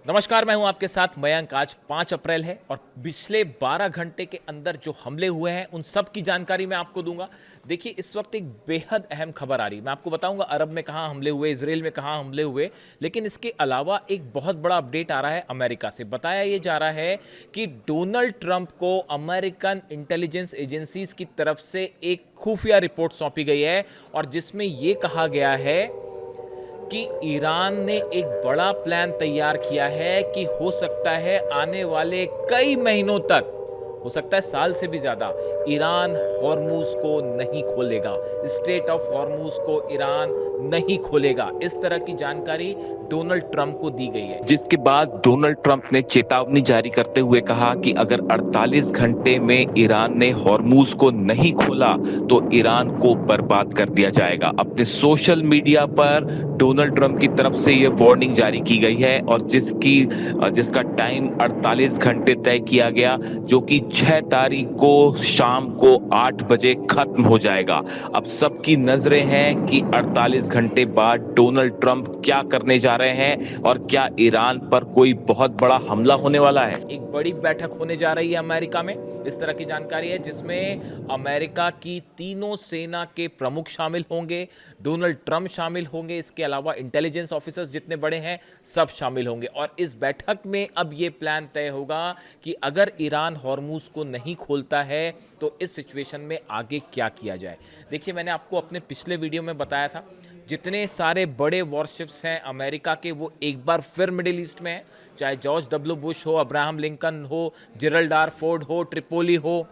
नमस्कार, मैं हूं आपके साथ मयंक। आज 5 अप्रैल है और पिछले 12 घंटे के अंदर जो हमले हुए हैं उन सब की जानकारी मैं आपको दूंगा। देखिए, इस वक्त एक बेहद अहम खबर आ रही है। मैं आपको बताऊंगा अरब में कहां हमले हुए, इसराइल में कहां हमले हुए, लेकिन इसके अलावा एक बहुत बड़ा अपडेट आ रहा है अमेरिका से। बताया यह जा रहा है कि डोनाल्ड ट्रंप को अमेरिकन इंटेलिजेंस एजेंसीज की तरफ से एक खुफिया रिपोर्ट सौंपी गई है और जिसमें यह कहा गया है कि ईरान ने एक बड़ा प्लान तैयार किया है कि हो सकता है आने वाले कई महीनों तक, हो सकता है साल से भी ज्यादा, ईरान हॉर्मूज को नहीं खोलेगा। स्ट्रेट ऑफ हॉर्मूज को ईरान नहीं खोलेगा। इस तरह की जानकारी डोनाल्ड ट्रंप को दी गई है, जिसके बाद डोनाल्ड ट्रंप ने चेतावनी जारी करते हुए कहा कि अगर 48 घंटे में ईरान ने हॉर्मूज को नहीं खोला तो ईरान को बर्बाद कर दिया जाएगा। अपने सोशल मीडिया पर डोनाल्ड ट्रंप की तरफ से यह वार्निंग जारी की गई है और जिसका टाइम 48 घंटे तय किया गया, जो कि 6 तारीख को शाम को 8 बजे खत्म हो जाएगा। अब सबकी नजरें हैं कि 48 घंटे बाद डोनाल्ड ट्रंप क्या करने जा रहे हैं और क्या ईरान पर कोई बहुत बड़ा हमला होने वाला है। एक बड़ी बैठक होने जा रही है अमेरिका में, इस तरह की जानकारी है, जिसमें अमेरिका की तीनों सेना के प्रमुख शामिल होंगे, डोनाल्ड ट्रंप शामिल होंगे, इसके अलावा इंटेलिजेंस ऑफिसर्स जितने बड़े हैं सब शामिल होंगे। और इस बैठक में अब यह प्लान तय होगा कि अगर ईरान हॉर्मूज को नहीं खोलता है तो इस सिचुएशन में आगे क्या किया जाए। देखिए, मैंने आपको अपने पिछले वीडियो में बताया था, जितने सारे बड़े वॉरशिप्स हैं अमेरिका के, वो एक बार फिर मिडिल ईस्ट में हैं। चाहे जॉर्ज डब्ल्यू बुश हो, अब्राहम लिंकन हो, जेरल्ड आर फोर्ड हो, ट्रिपोली हो।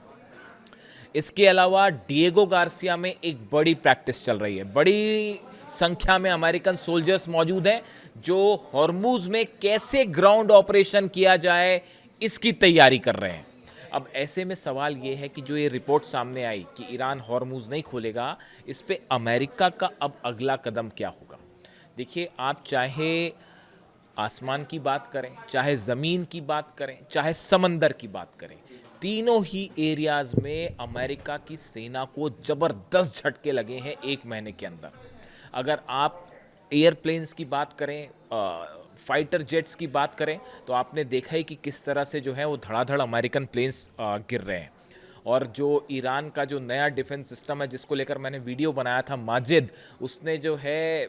इसके अलावा डिएगो गार्सिया में एक बड़ी प्रैक्टिस चल रही है। बड़ी संख्या में अमेरिकन सोल्जर्स मौजूद हैं जो हॉर्मूज में कैसे ग्राउंड ऑपरेशन किया जाए इसकी तैयारी कर रहे हैं। अब ऐसे में सवाल ये है कि जो ये रिपोर्ट सामने आई कि ईरान हॉर्मूज नहीं खोलेगा, इस पे अमेरिका का अब अगला कदम क्या होगा। देखिए, आप चाहे आसमान की बात करें, चाहे ज़मीन की बात करें, चाहे समंदर की बात करें, तीनों ही एरियाज में अमेरिका की सेना को ज़बरदस्त झटके लगे हैं एक महीने के अंदर। अगर आप एयरप्लेन्स की बात करें, फाइटर जेट्स की बात करें, तो आपने देखा ही कि किस तरह से जो है वो धड़ाधड़ अमेरिकन प्लेन्स गिर रहे हैं। और जो ईरान का जो नया डिफेंस सिस्टम है जिसको लेकर मैंने वीडियो बनाया था, माजिद, उसने जो है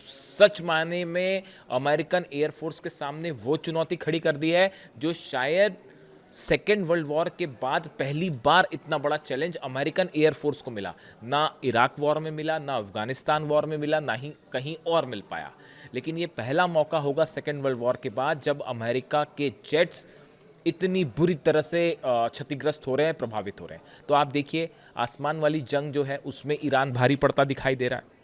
सच मायने में अमेरिकन एयरफोर्स के सामने वो चुनौती खड़ी कर दी है जो शायद सेकेंड वर्ल्ड वॉर के बाद पहली बार इतना बड़ा चैलेंज अमेरिकन एयरफोर्स को मिला। ना इराक वॉर में मिला, ना अफगानिस्तान वॉर में मिला, ना ही कहीं और मिल पाया। लेकिन ये पहला मौका होगा सेकेंड वर्ल्ड वॉर के बाद जब अमेरिका के जेट्स इतनी बुरी तरह से क्षतिग्रस्त हो रहे हैं, प्रभावित हो रहे हैं। तो आप देखिए, आसमान वाली जंग जो है उसमें ईरान भारी पड़ता दिखाई दे रहा है।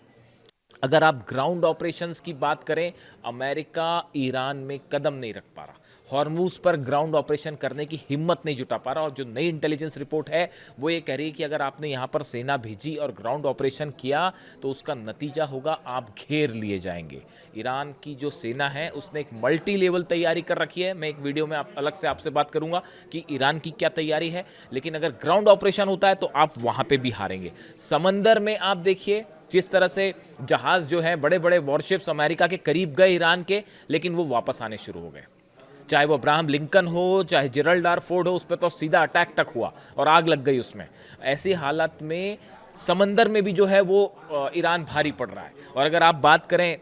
अगर आप ग्राउंड ऑपरेशंस की बात करें, अमेरिका ईरान में कदम नहीं रख पा रहा, हॉर्मूज पर ग्राउंड ऑपरेशन करने की हिम्मत नहीं जुटा पा रहा। और जो नई इंटेलिजेंस रिपोर्ट है वो ये कह रही है कि अगर आपने यहाँ पर सेना भेजी और ग्राउंड ऑपरेशन किया तो उसका नतीजा होगा आप घेर लिए जाएंगे। ईरान की जो सेना है उसने एक मल्टी लेवल तैयारी कर रखी है। मैं एक वीडियो में अलग से आपसे बात करूंगा कि ईरान की क्या तैयारी है, लेकिन अगर ग्राउंड ऑपरेशन होता है तो आप वहाँ पर भी हारेंगे। समंदर में आप देखिए जिस तरह से जहाज जो है, बड़े बड़े वॉरशिप्स अमेरिका के करीब गए ईरान के, लेकिन वो वापस आने शुरू हो गए। चाहे वो अब्राहम लिंकन हो, चाहे जेरल्ड आर फोर्ड हो, उस पर तो सीधा अटैक तक हुआ और आग लग गई उसमें। ऐसी हालत में समंदर में भी जो है वो ईरान भारी पड़ रहा है। और अगर आप बात करें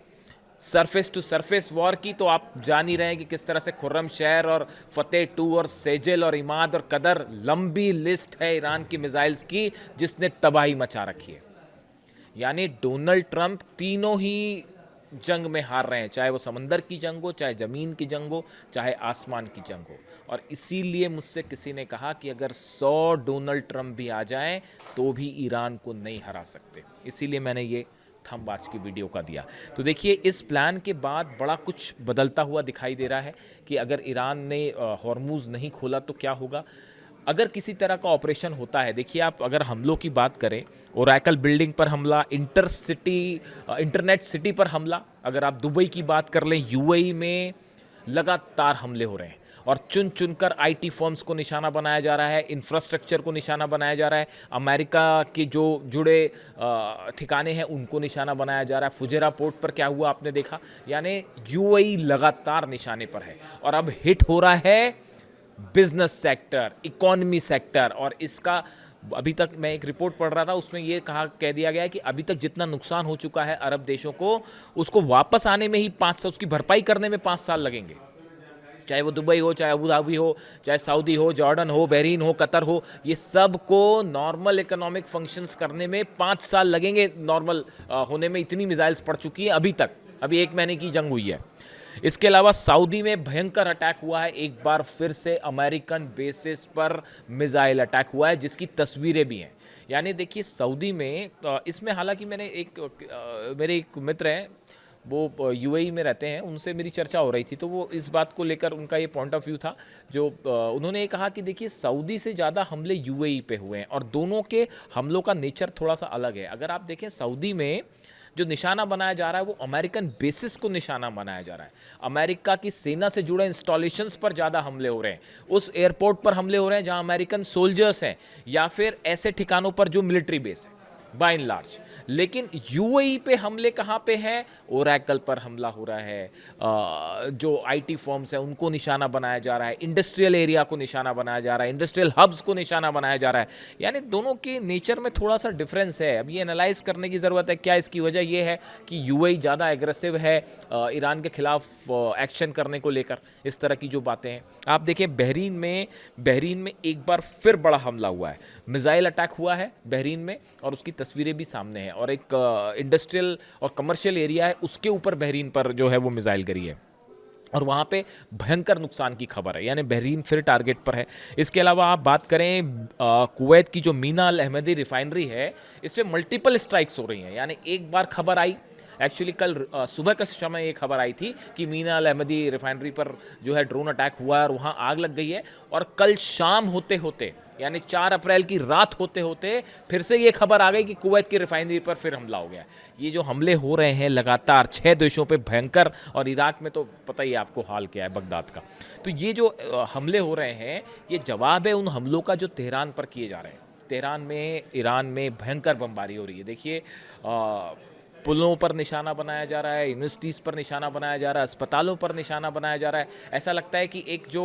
सरफेस टू सरफेस वॉर की, तो आप जान ही रहे हैं कि किस तरह से खुर्रम शहर और फतेह 2 और सेजल और इमाद और कदर, लंबी लिस्ट है ईरान की मिसाइल्स की जिसने तबाही मचा रखी है। यानी डोनाल्ड ट्रंप तीनों ही जंग में हार रहे हैं, चाहे वो समंदर की जंग हो, चाहे ज़मीन की जंग हो, चाहे आसमान की जंग हो। और इसीलिए मुझसे किसी ने कहा कि अगर 100 डोनाल्ड ट्रंप भी आ जाएं तो भी ईरान को नहीं हरा सकते। इसीलिए मैंने ये थंब आज की वीडियो का दिया। तो देखिए, इस प्लान के बाद बड़ा कुछ बदलता हुआ दिखाई दे रहा है कि अगर ईरान ने हॉर्मूज नहीं खोला तो क्या होगा। अगर किसी तरह का ऑपरेशन होता है, देखिए आप अगर हमलों की बात करें, ओरेकल बिल्डिंग पर हमला, इंटरनेट सिटी पर हमला, अगर आप दुबई की बात कर लें, यूएई में लगातार हमले हो रहे हैं। और चुन चुनकर आईटी फर्म्स को निशाना बनाया जा रहा है, इंफ्रास्ट्रक्चर को निशाना बनाया जा रहा है, अमेरिका के जो जुड़े ठिकाने हैं उनको निशाना बनाया जा रहा है। फुजेरा पोर्ट पर क्या हुआ आपने देखा, यानी यूएई लगातार निशाने पर है और अब हिट हो रहा है बिजनेस सेक्टर, इकोनॉमी सेक्टर। और इसका अभी तक मैं एक रिपोर्ट पढ़ रहा था, उसमें ये कह दिया गया है कि अभी तक जितना नुकसान हो चुका है अरब देशों को, उसको वापस आने में ही 5 साल, उसकी भरपाई करने में 5 साल लगेंगे। चाहे वो दुबई हो, चाहे अबू धाबी हो, चाहे सऊदी हो, जॉर्डन हो, बहरीन हो, कतर हो, ये सब को नॉर्मल इकोनॉमिक फंक्शंस करने में 5 साल लगेंगे। नॉर्मल होने में इतनी मिसाइल्स पड़ चुकी हैं अभी तक, अभी 1 महीने की जंग हुई है। इसके अलावा सऊदी में भयंकर अटैक हुआ है, एक बार फिर से अमेरिकन बेसिस पर मिसाइल अटैक हुआ है, जिसकी तस्वीरें भी हैं। यानी देखिए सऊदी में इसमें हालांकि मैंने मेरे एक मित्र हैं, वो यूएई में रहते हैं, उनसे मेरी चर्चा हो रही थी, तो वो इस बात को लेकर उनका ये पॉइंट ऑफ व्यू था, जो उन्होंने ये कहा कि देखिए सऊदी से ज़्यादा हमले यूएई पे हुए हैं और दोनों के हमलों का नेचर थोड़ा सा अलग है। अगर आप देखें सऊदी में जो निशाना बनाया जा रहा है वो अमेरिकन बेसिस को निशाना बनाया जा रहा है, अमेरिका की सेना से जुड़े इंस्टॉलेशंस पर ज़्यादा हमले हो रहे हैं, उस एयरपोर्ट पर हमले हो रहे हैं जहां अमेरिकन सोल्जर्स हैं, या फिर ऐसे ठिकानों पर जो मिलिट्री बेस है बाय एंड लार्ज। लेकिन यूएई पे हमले कहाँ पे हैं, ओरेकल पर हमला हो रहा है, जो आईटी फर्म्स हैं उनको निशाना बनाया जा रहा है, इंडस्ट्रियल एरिया को निशाना बनाया जा रहा है, इंडस्ट्रियल हब्स को निशाना बनाया जा रहा है। यानी दोनों के नेचर में थोड़ा सा डिफरेंस है। अब ये एनालाइज करने की ज़रूरत है, क्या इसकी वजह ये है कि यूएई ज़्यादा एग्रेसिव है ईरान के खिलाफ एक्शन करने को लेकर, इस तरह की जो बातें हैं। आप देखें बहरीन में एक बार फिर बड़ा हमला हुआ है, मिसाइल अटैक हुआ है बहरीन में और उसकी तस्वीरें भी सामने हैं, और एक इंडस्ट्रियल और कमर्शियल एरिया है उसके ऊपर बहरीन पर जो है वो मिसाइल गिरी है और वहाँ पे भयंकर नुकसान की खबर है, यानी बहरीन फिर टारगेट पर है। इसके अलावा आप बात करें कुवैत की जो मीना अल अहमदी रिफाइनरी है, इस पर मल्टीपल स्ट्राइक्स हो रही हैं। यानी एक बार खबर आई, एक्चुअली कल सुबह के समय ये खबर आई थी कि मीना अल अहमदी रिफाइनरी पर जो है ड्रोन अटैक हुआ है और वहाँ आग लग गई है, और कल शाम होते होते यानी 4 अप्रैल की रात होते होते फिर से ये खबर आ गई कि कुवैत की रिफाइनरी पर फिर हमला हो गया। ये जो हमले हो रहे हैं लगातार 6 देशों पे भयंकर, और इराक में तो पता ही है आपको हाल क्या है बगदाद का। तो ये जो हमले हो रहे हैं ये जवाब है उन हमलों का जो तेहरान पर किए जा रहे हैं। तेहरान में ईरान में भयंकर बमबारी हो रही है। देखिए पुलों पर निशाना बनाया जा रहा है, यूनिवर्सिटीज़ पर निशाना बनाया जा रहा है, अस्पतालों पर निशाना बनाया जा रहा है। ऐसा लगता है कि एक जो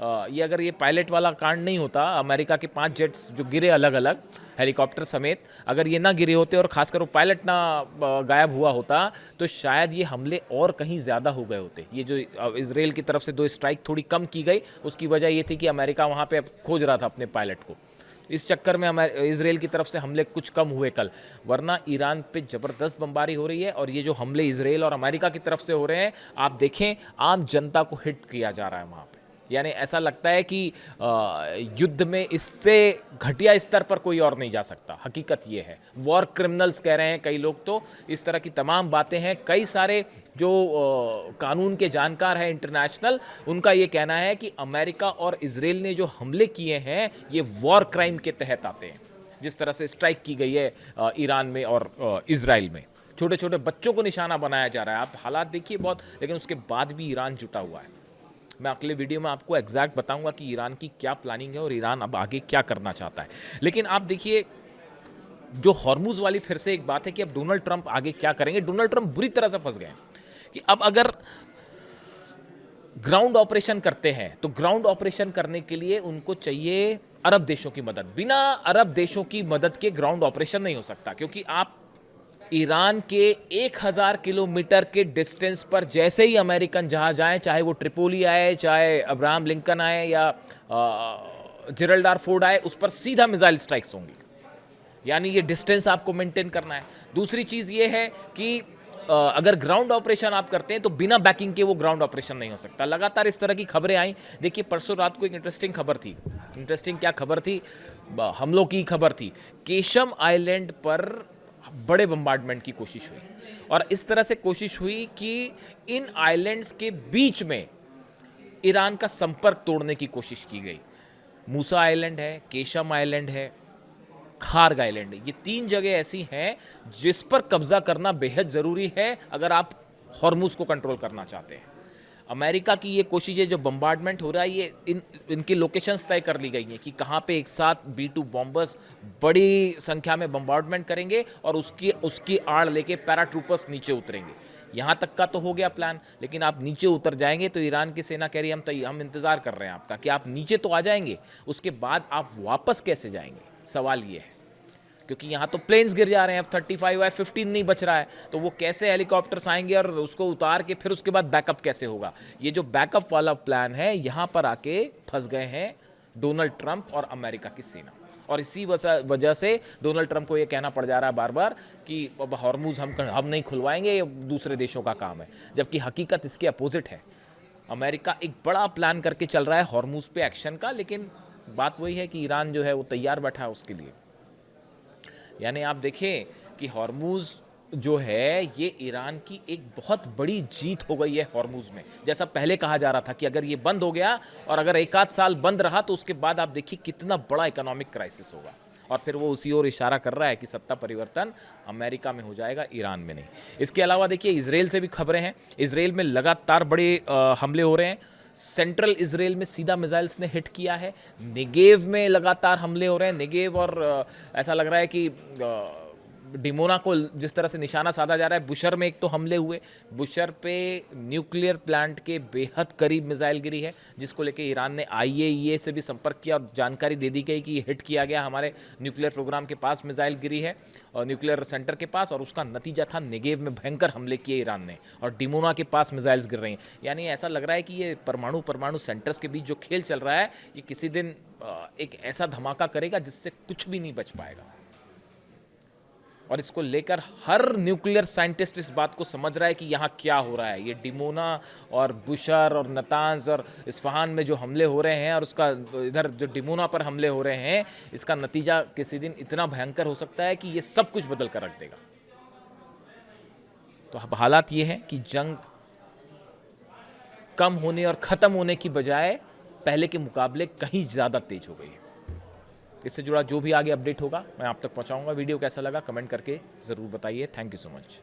ये अगर ये पायलट वाला कांड नहीं होता, अमेरिका के 5 जेट्स जो गिरे अलग अलग हेलीकॉप्टर समेत, अगर ये ना गिरे होते और खासकर वो पायलट ना गायब हुआ होता, तो शायद ये हमले और कहीं ज़्यादा हो गए होते। ये जो इजराइल की तरफ से 2 स्ट्राइक थोड़ी कम की गई, उसकी वजह ये थी कि अमेरिका वहाँ पर खोज रहा था अपने पायलट को, इस चक्कर में इजराइल की तरफ से हमले कुछ कम हुए कल, वरना ईरान पे ज़बरदस्त बमबारी हो रही है। और ये जो हमले इजराइल और अमेरिका की तरफ से हो रहे हैं, आप देखें आम जनता को हिट किया जा रहा है वहाँ पे। यानी ऐसा लगता है कि युद्ध में इससे घटिया स्तर पर कोई और नहीं जा सकता। हकीकत ये है, वॉर क्रिमिनल्स कह रहे हैं कई लोग, तो इस तरह की तमाम बातें हैं। कई सारे जो कानून के जानकार हैं इंटरनेशनल, उनका ये कहना है कि अमेरिका और इजराइल ने जो हमले किए हैं ये वॉर क्राइम के तहत आते हैं। जिस तरह से स्ट्राइक की गई है ईरान में और इजराइल में, छोटे छोटे बच्चों को निशाना बनाया जा रहा है। आप हालात देखिए बहुत, लेकिन उसके बाद भी ईरान जुटा हुआ है। मैं अगले वीडियो में आपको एग्जैक्ट बताऊंगा कि ईरान की क्या प्लानिंग है और ईरान अब आगे क्या करना चाहता है। लेकिन आप देखिए जो हॉर्मुज वाली फिर से एक बात है कि अब डोनाल्ड ट्रंप आगे क्या करेंगे। डोनाल्ड ट्रंप बुरी तरह से फंस गए हैं कि अब अगर ग्राउंड ऑपरेशन करते हैं तो ग्राउंड ऑपरेशन करने के लिए उनको चाहिए अरब देशों की मदद। बिना अरब देशों की मदद के ग्राउंड ऑपरेशन नहीं हो सकता, क्योंकि आप ईरान के 1000 किलोमीटर के डिस्टेंस पर जैसे ही अमेरिकन जहाज आए, चाहे वो ट्रिपोली आए, चाहे अब्राहम लिंकन आए या जेरल्ड आर फोर्ड आए, उस पर सीधा मिसाइल स्ट्राइक्स होंगी। यानी ये डिस्टेंस आपको मेंटेन करना है। दूसरी चीज़ ये है कि अगर ग्राउंड ऑपरेशन आप करते हैं तो बिना बैकिंग के वो ग्राउंड ऑपरेशन नहीं हो सकता। लगातार इस तरह की खबरें आई। देखिए परसों रात को एक इंटरेस्टिंग खबर थी। इंटरेस्टिंग क्या खबर थी? हमलों की खबर थी। केशम आइलैंड पर बड़े बम्बार्डमेंट की कोशिश हुई, और इस तरह से कोशिश हुई कि इन आइलैंड्स के बीच में ईरान का संपर्क तोड़ने की कोशिश की गई। मूसा आइलैंड है, केशम आइलैंड है, खार्ग आइलैंड है। ये 3 जगह ऐसी हैं जिस पर कब्जा करना बेहद ज़रूरी है अगर आप हॉर्मुज को कंट्रोल करना चाहते हैं। अमेरिका की ये कोशिश है, जो बम्बार्डमेंट हो रहा है, ये इनकी लोकेशंस तय कर ली गई हैं कि कहाँ पे एक साथ B-2 बॉम्बर्स बड़ी संख्या में बम्बार्डमेंट करेंगे और उसकी आड़ लेके पैराट्रूपर्स नीचे उतरेंगे। यहाँ तक का तो हो गया प्लान, लेकिन आप नीचे उतर जाएंगे तो ईरान की सेना कह रही है हम इंतज़ार कर रहे हैं आपका कि आप नीचे तो आ जाएंगे, उसके बाद आप वापस कैसे जाएंगे, सवाल ये है। क्योंकि यहाँ तो प्लेन्स गिर जा रहे हैं, F-35 F-15 नहीं बच रहा है, तो वो कैसे हेलीकॉप्टर्स आएंगे और उसको उतार के फिर उसके बाद बैकअप कैसे होगा। ये जो बैकअप वाला प्लान है, यहाँ पर आके फंस गए हैं डोनाल्ड ट्रंप और अमेरिका की सेना। और इसी वजह से डोनाल्ड ट्रंप को ये कहना पड़ जा रहा है बार बार कि अब हॉर्मुज़ हम नहीं खुलवाएंगे, ये दूसरे देशों का काम है, जबकि हकीकत इसके अपोजिट है। अमेरिका एक बड़ा प्लान करके चल रहा है हॉर्मुज़ पे एक्शन का, लेकिन बात वही है कि ईरान जो है वो तैयार बैठा है उसके लिए। यानी आप देखें कि हॉर्मुज़ जो है ये ईरान की एक बहुत बड़ी जीत हो गई है हॉर्मुज़ में। जैसा पहले कहा जा रहा था कि अगर ये बंद हो गया और अगर एक आध साल बंद रहा तो उसके बाद आप देखिए कितना बड़ा इकोनॉमिक क्राइसिस होगा, और फिर वो उसी ओर इशारा कर रहा है कि सत्ता परिवर्तन अमेरिका में हो जाएगा, ईरान में नहीं। इसके अलावा देखिए इजराइल से भी खबरें हैं। इजराइल में लगातार बड़े हमले हो रहे हैं। सेंट्रल इजराइल में सीधा मिसाइल्स ने हिट किया है। नेगेव में लगातार हमले हो रहे हैं। नेगेव और ऐसा लग रहा है कि डिमोना को जिस तरह से निशाना साधा जा रहा है। बुशर में एक तो हमले हुए, बुशर पे न्यूक्लियर प्लांट के बेहद करीब मिसाइल गिरी है, जिसको लेके ईरान ने IAEA से भी संपर्क किया और जानकारी दे दी गई कि ये हिट किया गया, हमारे न्यूक्लियर प्रोग्राम के पास मिसाइल गिरी है और न्यूक्लियर सेंटर के पास, और उसका नतीजा था नेगेव में भयंकर हमले किए ईरान ने और डिमोना के पास मिसाइल्स गिर रही हैं। यानी ऐसा लग रहा है कि ये परमाणु सेंटर्स के बीच जो खेल चल रहा है, ये किसी दिन एक ऐसा धमाका करेगा जिससे कुछ भी नहीं बच पाएगा। और इसको लेकर हर न्यूक्लियर साइंटिस्ट इस बात को समझ रहा है कि यहाँ क्या हो रहा है। ये डिमोना और बुशर और नतांज और इस्फहान में जो हमले हो रहे हैं और उसका इधर जो डिमोना पर हमले हो रहे हैं, इसका नतीजा किसी दिन इतना भयंकर हो सकता है कि ये सब कुछ बदल कर रख देगा। तो अब हालात ये हैं कि जंग कम होने और ख़त्म होने की बजाय पहले के मुकाबले कहीं ज़्यादा तेज हो गई है। इससे जुड़ा जो भी आगे अपडेट होगा मैं आप तक पहुंचाऊंगा। वीडियो कैसा लगा कमेंट करके ज़रूर बताइए। Thank you so much.